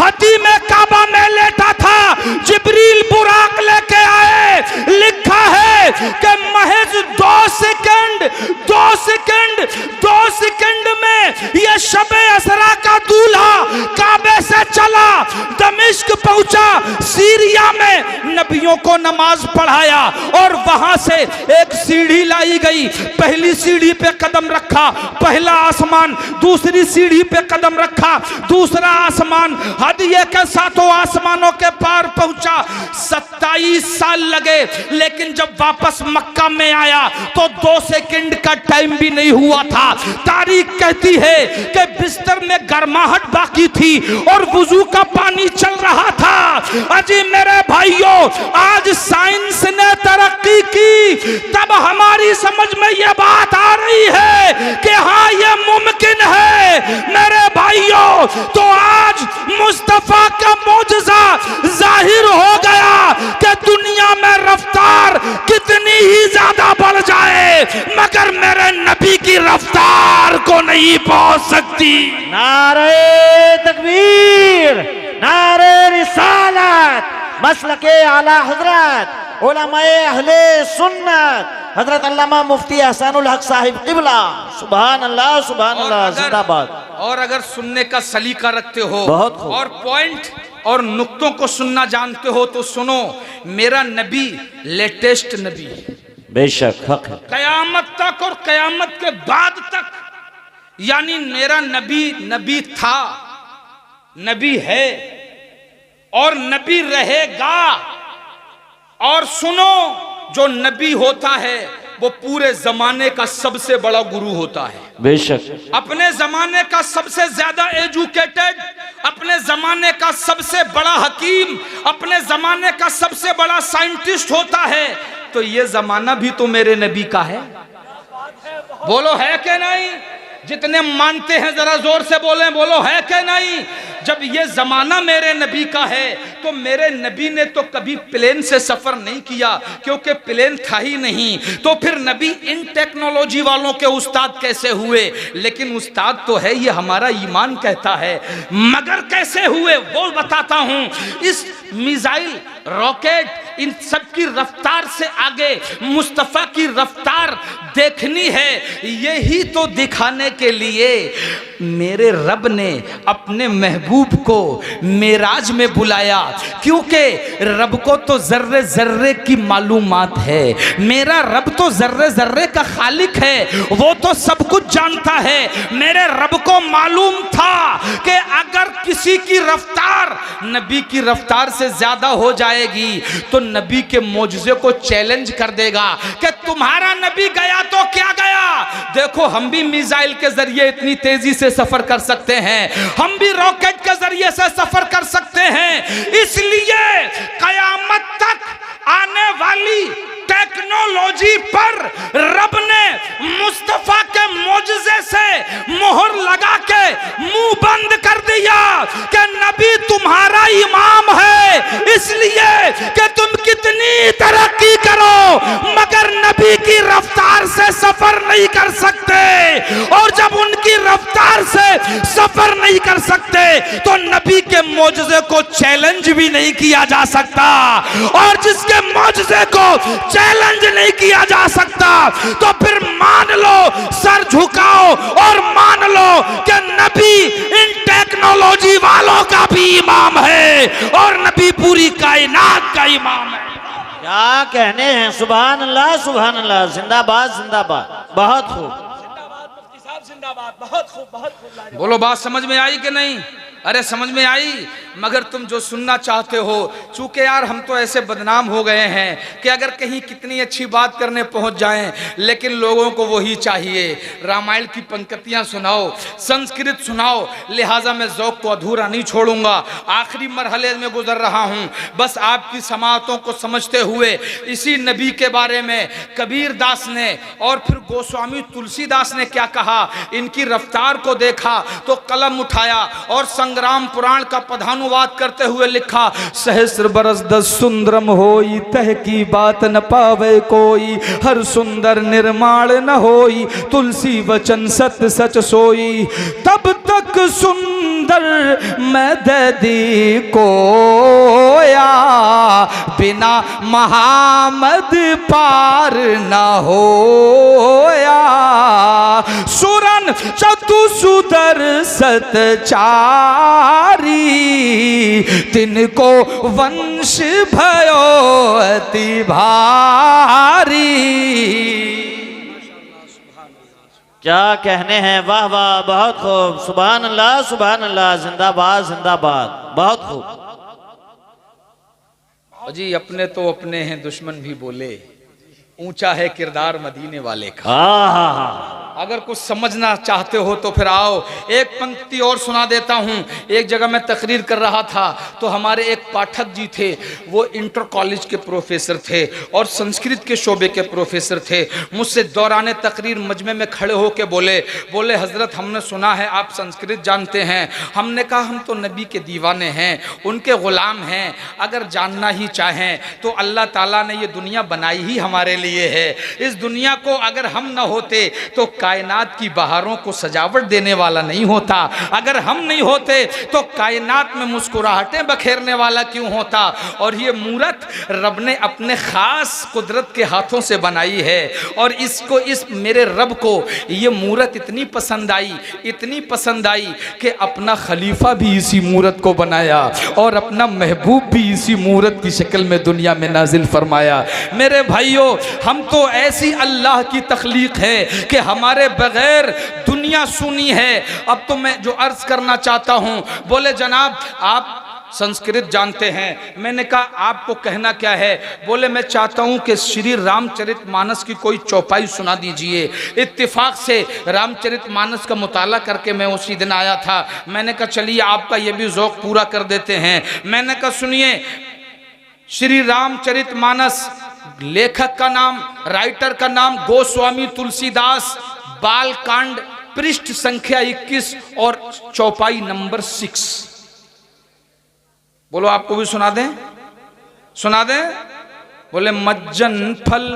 हती में काबा में लेटा था, जिब्रील बुराक लेके आए। लिखा है कि महज 2 सेकंड में यह शबे असरा का दूल्हा काबे से चला, दमिश्क पहुंचा, सीरिया में नबियों को नमाज पढ़ाया और वहां से एक सीढ़ी लाई गई। पहली सीढ़ी पे कदम रखा, पहला आसमान, दूसरी सीढ़ी पे कदम रखा, दूसरा आसमान, हदिये के साथों आसमानों के पार पहुंचा। 27 साल लगे, लेकिन जब वापस मक्का में आया तो 2 सेकंड का टाइम भी नहीं हुआ था। तारीख कहती है कि बिस्तर में गर्माहट बाकी थी और वुजू का पानी चल रहा था। अजी मेरे भाइयों, आज साइंस ने तरक्की की, तब हमारी समझ में यह बात आ रही है कि हाँ ये मुमकिन है। मेरे भाइयों, तो आज मुस्तफा का मौजज़ा जाहिर हो गया कि दुनिया में रफ्तार कितनी ही ज्यादा बढ़ जाए मगर मेरे नबी की रफ्तार को नहीं पहुंच सकती। नारे तकबीर, नारे रिसालत, मसलके आला हजरत उलमाए अहले सुन्नत हजरत अल्लामा मुफ्ती एहसानुल हक साहिब किबला। सुभान अल्लाह, सुभान अल्लाह, जिंदाबाद। और अगर सुनने का सलीका रखते हो बहुत खूब। और पॉइंट और नुक्तों को सुनना जानते हो तो सुनो, मेरा नबी लेटेस्ट नबी है, बेशक हक है। कयामत तक और कयामत के बाद तक, यानी मेरा नबी था, नबी है और नबी रहेगा। और सुनो, जो नबी होता है वो पूरे जमाने का सबसे बड़ा गुरु होता है, बेशक। अपने जमाने का सबसे ज्यादा एजुकेटेड, अपने जमाने का सबसे बड़ा हकीम, अपने जमाने का सबसे बड़ा साइंटिस्ट होता है। तो ये जमाना भी तो मेरे नबी का है। बोलो है कि नहीं? जितने मानते हैं जरा जोर से बोलें, बोलो है कि नहीं? जब ये जमाना मेरे नबी का है तो मेरे नबी ने तो कभी प्लेन से सफर नहीं किया, क्योंकि प्लेन था ही नहीं। तो फिर नबी इन टेक्नोलॉजी वालों के उस्ताद कैसे हुए? लेकिन उस्ताद तो है, ये हमारा ईमान कहता है। मगर कैसे हुए वो बताता हूं। इस मिसाइल, रॉकेट, इन सब की रफ्तार से आगे मुस्तफा की रफ्तार देखनी है। यही तो दिखाने के लिए मेरे रब ने अपने महबूब को मेराज में बुलाया, क्योंकि रब को तो जर्रे जर्रे की मालूमात है। मेरा रब तो जर्रे जर्रे का खालिक है, वो तो सब कुछ जानता है। मेरे रब को मालूम था कि अगर किसी की रफ्तार नबी की रफ्तार से ज्यादा हो जाएगी तो नबी के मौजूजे को चैलेंज कर देगा कि तुम्हारा नबी गया तो क्या गया। देखो, हम भी मिसाइल के जरिए इतनी तेजी से सफर कर सकते हैं, हम भी रॉकेट के जरिए से सफर कर सकते हैं। इसलिए कयामत तक आने वाली टेक्नोलॉजी पर रब ने मुस्तफा के मौजूजे से मोहर लगा के मुंह बंद कर दिया कि नबी तुम्हारा इमाम है, इसलिए कि तुम कितनी तरक्की करो मगर नबी की रफ्तार से सफर नहीं कर सकते। और जब उनकी रफ्तार से सफर नहीं कर सकते तो नबी के मौजूजे को चैलेंज भी नहीं किया जा सकता। और जिसके मौजूजे को चैलेंज नहीं किया जा सकता तो फिर मान लो, सर झुकाओ और मान लो कि नबी इन टेक्नोलॉजी वालों का भी इमाम है और नबी पूरी कायनात का इमाम है। क्या कहने हैं। सुभान अल्लाह, सुभान अल्लाह। जिंदाबाद, जिंदाबाद। बहुत खूब। जिंदाबाद मुफ्ती साहब, जिंदाबाद। बहुत खूब, बहुत खूब। बोलो, बात समझ में आई कि नहीं? अरे समझ में आई। मगर तुम जो सुनना चाहते हो, चूंकि यार हम तो ऐसे बदनाम हो गए हैं कि अगर कहीं कितनी अच्छी बात करने पहुंच जाएं, लेकिन लोगों को वही चाहिए। रामायण की पंक्तियां सुनाओ, संस्कृत सुनाओ, लिहाजा मैं ज़ौक़ को अधूरा नहीं छोड़ूंगा। आखिरी मरहले में गुजर रहा हूं, बस आपकी समाअतों को समझते हुए इसी नबी के बारे में कबीर दास ने और फिर गोस्वामी तुलसीदास ने क्या कहा, इनकी रफ्तार को देखा तो कलम उठाया और संग्राम पुराण का पदानुवाद करते हुए लिखा, सहस्र बरस 10 सुंदरम होई, तह की बात न पावे कोई, हर सुंदर निर्माण न होई, तुलसी वचन सत्य सच सोई, तब तक सुंदर मैं दी कोया, बिना महामद पार न होया, सुरन चतुसुदर सतचारी, तिनको वंश भयो अति भारी। क्या कहने हैं। वाह वाह, बहुत खूब। सुभान अल्लाह, सुभान अल्लाह। जिंदाबाद, जिंदाबाद। बहुत खूब जी। अपने तो अपने हैं, दुश्मन भी बोले, ऊंचा है किरदार मदीने वाले का। अगर कुछ समझना चाहते हो तो फिर आओ। एक पंक्ति और सुना देता हूँ। एक जगह मैं तकरीर कर रहा था तो हमारे एक पाठक जी थे, वो इंटर कॉलेज के प्रोफेसर थे और संस्कृत के शोबे के प्रोफेसर थे। मुझसे दौरान तकरीर मजमे में खड़े होकर बोले हजरत, हमने सुना है आप संस्कृत जानते हैं। हमने कहा हम तो नबी के दीवाने हैं, उनके गुलाम हैं। अगर जानना ही चाहें तो अल्लाह ताला ने ये दुनिया बनाई ही हमारे लिए है। इस दुनिया को अगर हम न होते तो कायनात की बहारों को सजावट देने वाला नहीं होता। अगर हम नहीं होते तो कायनात में मुस्कुराहटें बखेरने वाला क्यों होता। और ये मूरत रब ने अपने खास कुदरत के हाथों से बनाई है और इसको, इस मेरे रब को ये मूरत इतनी पसंद आई, इतनी पसंद आई कि अपना खलीफा भी इसी मूरत को बनाया और अपना महबूब भी इसी मूरत की शक्ल में दुनिया में नाजिल फरमाया। मेरे भाइयों, हम तो ऐसी अल्लाह की तख्लीक है कि हमारे बगैर दुनिया सुनी है। अब तो मैं जो अर्ज करना चाहता हूं, बोले जनाब आप संस्कृत जानते हैं। मैंने कहा आपको कहना क्या है। बोले मैं चाहता हूं कि श्री रामचरितमानस की कोई चौपाई सुना दीजिए। इत्तेफाक से रामचरितमानस का मुताला करके मैं उसी दिन आया था। मैंने कहा चलिए आपका ये भी ज़ौक़ पूरा कर देते हैं। मैंने कहा सुनिए, श्री रामचरितमानस, लेखक का नाम, राइटर का नाम गोस्वामी तुलसीदास, बाल कांड, पृष्ठ संख्या 21 और चौपाई नंबर 6। बोलो आपको भी सुना दें, सुना दें। बोले मज्जन फल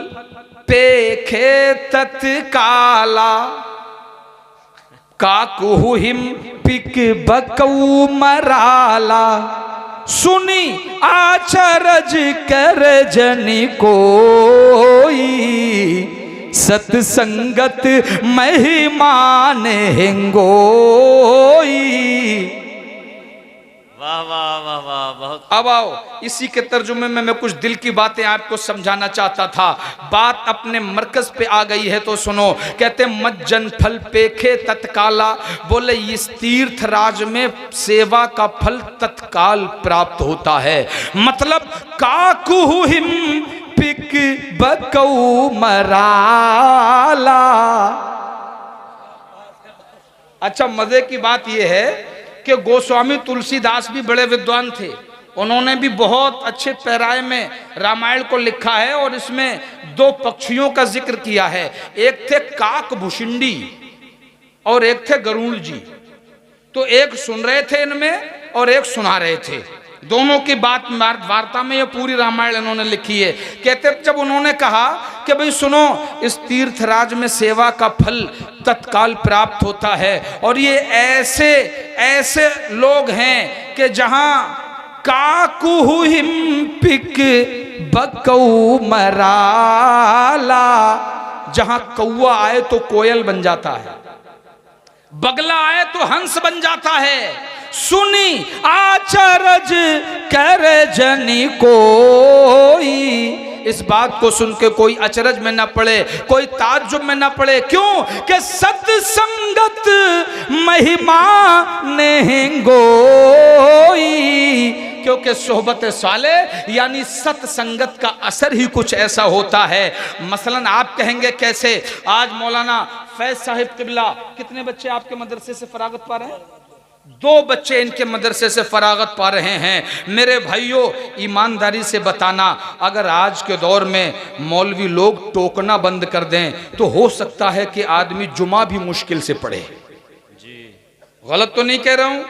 पेखे तत्काला, काकू हिम पिक बकऊ मराला, सुनी आचरज कर जनी कोई, सतसंगत महिमान हिंगोई। वाह वाह वाह वाह, बहुत। अब आओ इसी के तर्जुमे में मैं कुछ दिल की बातें आपको समझाना चाहता था। बात अपने मरकज पे आ गई है तो सुनो। कहते मज्जन फल पेखे तत्काला, बोले इस तीर्थ राज में सेवा का फल तत्काल प्राप्त होता है। मतलब काकू हिम पिक बकऊ मराला। अच्छा मजे की बात यह है कि गोस्वामी तुलसीदास भी बड़े विद्वान थे। उन्होंने भी बहुत अच्छे पैराए में रामायण को लिखा है और इसमें दो पक्षियों का जिक्र किया है। एक थे काक भुषिंडी और एक थे गरुड़ जी। तो एक सुन रहे थे इनमें और एक सुना रहे थे। दोनों की बात वार्ता में ये पूरी रामायण इन्होंने लिखी है। कहते जब उन्होंने कहा कि भाई सुनो, इस तीर्थ राज में सेवा का फल तत्काल प्राप्त होता है और ये ऐसे ऐसे लोग हैं कि जहां काकू हिम पिक बकऊ मराला, जहां कौआ आए तो कोयल बन जाता है, बगला आए तो हंस बन जाता है, सुनी आचरज कर जनी कोई। इस बात को सुन के कोई अचरज में ना पड़े, कोई ताज्जुब में ना पड़े। क्यों कि सत्संगत महिमा नेहिंगोई, क्योंकि सोहबत साले यानी सत्संगत का असर ही कुछ ऐसा होता है। मसलन आप कहेंगे कैसे? आज मौलाना फैज साहिब किबला कितने बच्चे आपके मदरसे से फरागत पा रहे हैं? 2 बच्चे इनके मदरसे से फरागत पा रहे हैं। मेरे भाइयों ईमानदारी से बताना, अगर आज के दौर में मौलवी लोग टोकना बंद कर दें तो हो सकता है कि आदमी जुमा भी मुश्किल से पढ़े। गलत तो नहीं कह रहा हूं?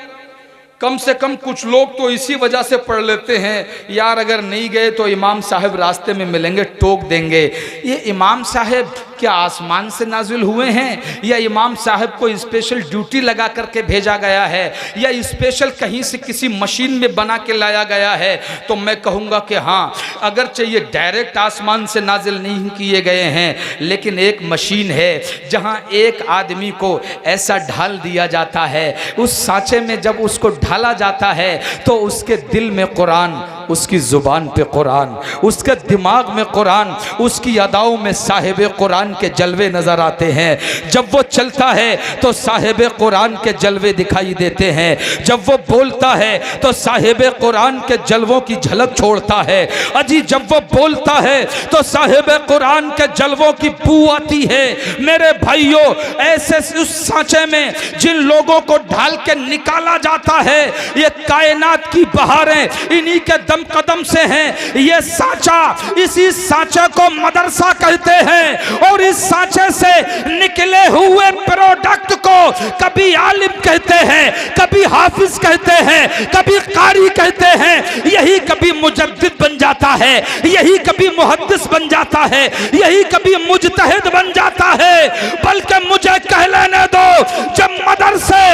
कम से कम कुछ लोग तो इसी वजह से पढ़ लेते हैं, यार अगर नहीं गए तो इमाम साहब रास्ते में मिलेंगे टोक देंगे। ये इमाम साहब क्या आसमान से नाजिल हुए हैं या इमाम साहब को स्पेशल ड्यूटी लगा करके भेजा गया है या स्पेशल कहीं से किसी मशीन में बना के लाया गया है? तो मैं कहूँगा कि हाँ, अगर चाहिए डायरेक्ट आसमान से नाजिल नहीं किए गए हैं, लेकिन एक मशीन है जहाँ एक आदमी को ऐसा ढाल दिया जाता है, उस सांचे में जब उसको ढाला जाता है तो उसके दिल में कुरान, उसकी जुबान पे कुरान, उसके दिमाग में कुरान, उसकी अदाओं में साहिब कुरान के जलवे नजर आते हैं। जब वो चलता है तो साहिब कुरान के जलवे दिखाई देते हैं। जब वो बोलता है तो साहिब कुरान के जलवों की झलक छोड़ता है। अजी जब वो बोलता है तो साहिब कुरान के जलवों की बू आती है। मेरे भाइयों, ऐसे उस सांचे में जिन लोगों को ढाल के निकाला जाता है, ये कायनात की बहारें इन्हीं के दम कदम से हैं। ये सांचा, इसी सांचे को मदरसा कहते हैं और इस सांचे से निकले हुए प्रोडक्ट को कभी आलिम कहते हैं, कभी हाफिज कहते हैं, कभी कारी कहते हैं। यही कभी मुजद्दिद बन जाता है, यही कभी मुहद्दिस बन जाता है, यही कभी मुजतहिद बन जाता है। बल्कि मुझे कह लेने दो, जब मदरसे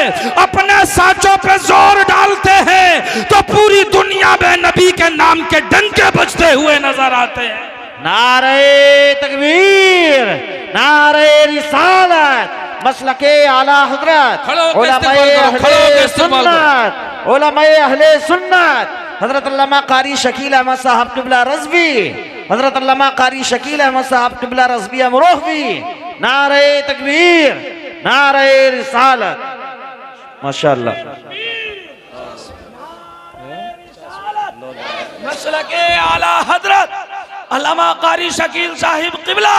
अपने सांचों पे जोर डालते हैं तो पूरी दुनिया में नबी के नाम के डंके बजते हुए नजर आते हैं। नारे तकबीर, नारे रिसालत, मसलके आला हजरत, उलमाए अहले सुन्नत, उलमाए अहले सुन्नत, हजरत अल्लामा कारी शकील अहमद साहब किबला रज़वी, हजरत अल्लामा कारी शकील अहमद साहब किबला रज़वी अमरोहवी। नारे तकबीर, नारे रिसालत, माशाअल्लाह। मसलके आला हजरत अल्लामा कारी शकील साहिब किबला,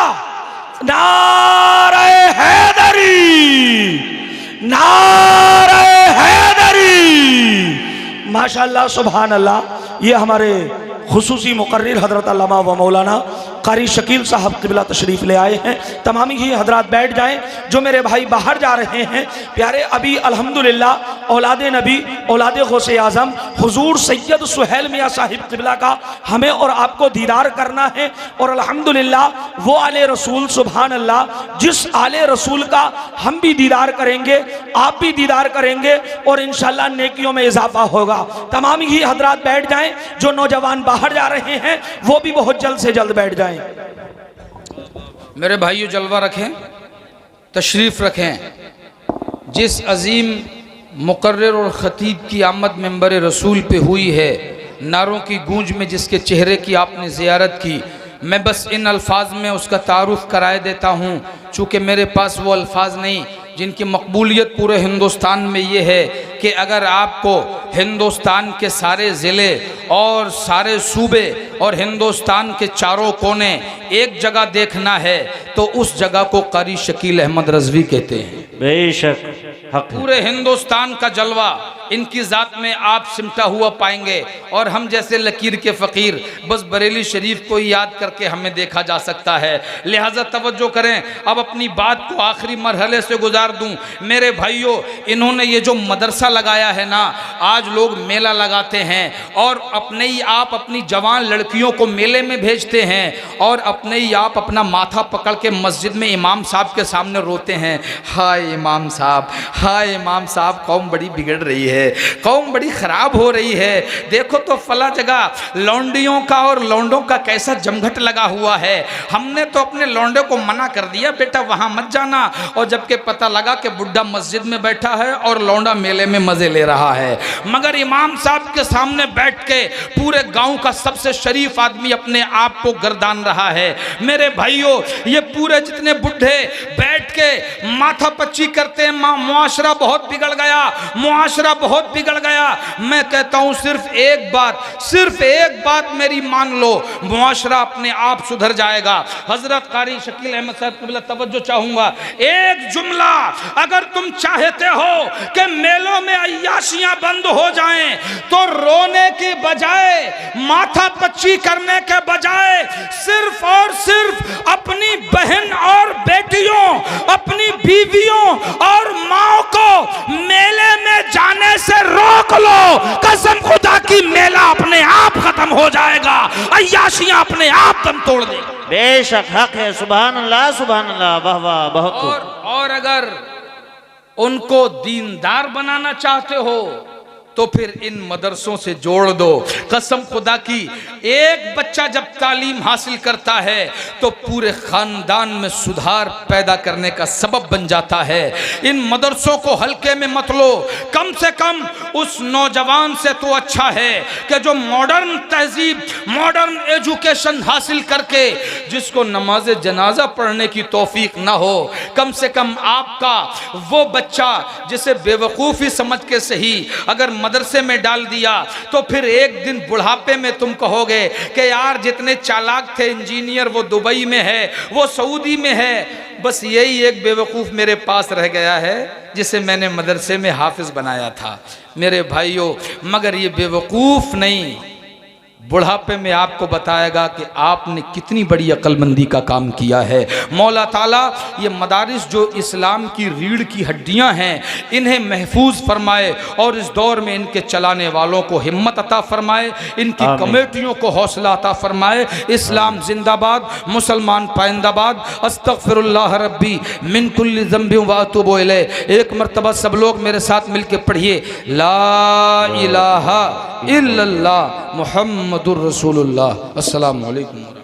नारे हैदरी, नारे हैदरी, माशाअल्लाह सुभान अल्लाह। ये हमारे खुसूसी मुकर्रिर हजरत अल्लामा व मौलाना कारी शकील साहब क़िबला तशरीफ़ ले आए हैं। तमाम ही हजरात बैठ जाएं। जो मेरे भाई बाहर जा रहे हैं प्यारे, अभी अल्हम्दुलिल्लाह औलाद नबी औलाद गौसे आज़म हुजूर सैयद सुहेल मियाँ साहिब क़िबला का हमें और आपको दीदार करना है। और अल्हम्दुलिल्लाह वो आले रसूल, सुभान अल्लाह, जिस आले रसूल का हम भी दीदार करेंगे, आप भी दीदार करेंगे और इंशाअल्लाह नेकियों में इजाफा होगा। तमाम ही हजरात बैठ जाएं। जो नौजवान बाहर जा रहे हैं वो भी बहुत जल्द से जल्द बैठ जाएं। मेरे भाइयों जलवा रखें, तशरीफ़ रखें। जिस अजीम मुकर्रर और ख़तीब की आमद मेंबर रसूल पे हुई है, नारों की गूंज में जिसके चेहरे की आपने ज़ियारत की, मैं बस इन अल्फाज में उसका तारुफ कराए देता हूँ, चूँकि मेरे पास वो अल्फाज नहीं जिनकी मकबूलियत पूरे हिंदुस्तान में ये है कि अगर आपको हिंदुस्तान के सारे ज़िले और सारे सूबे और हिंदुस्तान के चारों कोने एक जगह देखना है तो उस जगह को कारी शकील अहमद रज़वी कहते हैं। बेशक हक है। पूरे हिंदुस्तान का जलवा इनकी ज़ात में आप सिमटा हुआ पाएंगे। और हम जैसे लकीर के फ़कीर बस बरेली शरीफ को ही याद करके हमें देखा जा सकता है। लिहाजा तवज्जो करें। अब अपनी बात को आखिरी मरहले से गुजार दूं। मेरे भाइयों, इन्होंने ये जो मदरसा लगाया है ना, आज लोग मेला लगाते हैं और अपने ही आप अपनी जवान लड़कियों को मेले में भेजते हैं और अपने ही आप अपना माथा पकड़ के मस्जिद में इमाम साहब के सामने रोते हैं, हाय इमाम साहब, हाय इमाम साहब, कौम बड़ी बिगड़ रही है, कौम बड़ी ख़राब हो रही है। देखो तो फला जगह लौंडियों का और लौंडों का कैसा जमघट लगा हुआ है। हमने तो अपने लौंडे को मना कर दिया, बेटा वहाँ मत जाना, और जबकि पता लगा कि बुड्ढा मस्जिद में बैठा है और लौंडा मेले में मज़े ले रहा है। मगर इमाम साहब के सामने बैठ के पूरे गांव का सबसे शरीफ आदमी अपने आप को गर्दान रहा है। मेरे भाइयों, ये पूरे जितने बुढ़े बैठ के माथा पच्ची करते हैं, मुआशरा बहुत बिगड़ गया, मुआशरा बहुत बिगड़ गया। मैं कहता हूं सिर्फ एक बात मेरी मान लो, मुआशरा अपने आप सुधर जाएगा। हजरत कारी शकील अहमद साहब क़िबला तवज्जो चाहूंगा, एक जुमला अगर तुम चाहते हो कि मेलों में अय्याशियां बंद हो जाएं तो रोने की बजाय, माथा पच्ची करने के बजाय सिर्फ और सिर्फ अपनी बहन और बेटियों, अपनी बीवियों और माओ को मेले में जाने से रोक लो। कसम खुदा की, मेला अपने आप खत्म हो जाएगा, अय्याशियां अपने आप दम तोड़ देंगी। बेशक हक है। सुभान अल्लाह, सुभान अल्लाह, वाह वाह, बहुत खूब। और अगर उनको दीनदार बनाना चाहते हो तो फिर इन मदरसों से जोड़ दो। कसम खुदा की, एक बच्चा जब तालीम हासिल करता है तो पूरे खानदान में सुधार पैदा करने का सबब बन जाता है। इन मदरसों को हल्के में मत लो। कम से कम उस नौजवान से तो अच्छा है कि जो मॉडर्न तहजीब, मॉडर्न एजुकेशन हासिल करके जिसको नमाज जनाजा पढ़ने की तौफीक ना हो, कम से कम आपका वो बच्चा जिसे बेवकूफ़ी समझ के सही अगर मदरसे में डाल दिया तो फिर एक दिन बुढ़ापे में तुम कहोगे कि यार जितने चालाक थे इंजीनियर वो दुबई में है, वो सऊदी में है। बस यही एक बेवकूफ़ मेरे पास रह गया है जिसे मैंने मदरसे में हाफिज बनाया था। मेरे भाइयों, मगर ये बेवकूफ़ नहीं, बुढ़ापे में आपको बताएगा कि आपने कितनी बड़ी अक्लमंदी का काम किया है। मौला ताला ये मदारिस जो इस्लाम की रीढ़ की हड्डियां हैं, इन्हें महफूज फरमाए और इस दौर में इनके चलाने वालों को हिम्मत अता फरमाए, इनकी कमेटियों को हौसला अता फरमाए। इस्लाम जिंदाबाद, मुसलमान पाइंदाबाद। अस्तगफिरुल्लाह रब्बी मिन कुल्ली ज़ंबि व अतूबु इलैह। एक मरतबा सब लोग मेरे साथ मिलकर पढ़िए, ला इलाहा इल्लल्लाह मुहम्मदुर रसूलुल्लाह। अस्सलामु अलैकुम।